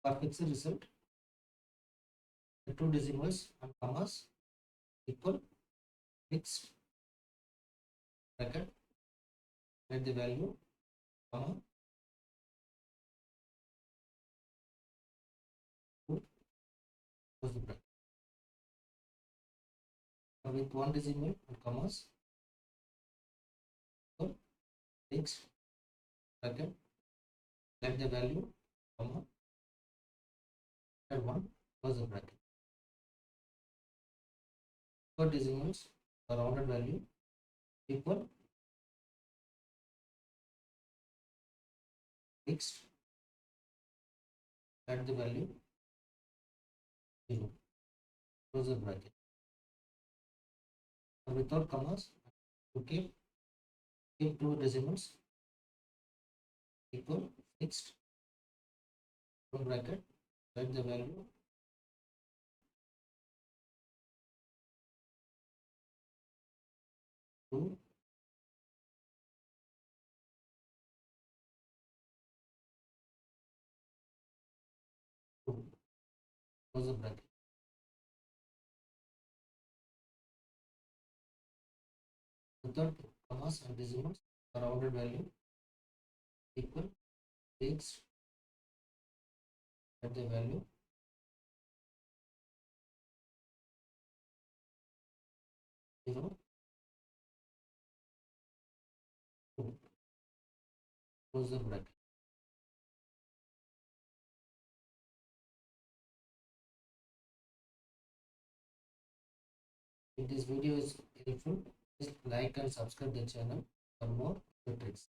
For fixed result, the two decimals and commas equal fixed bracket, let the value, comma, to close the bracket. Now with one decimal and commas equal fixed bracket, let the value, comma, and one close the bracket. For decimals, the rounded value equal fixed, at the value 0, close the bracket. And without commas, to keep two decimals equal fixed, open bracket, write the value, 2, close the bracket. Without commas and decimals, the rounded value equal fixed, at the value 0, 2, close the bracket. If this video is helpful, please like and subscribe the channel for more tricks.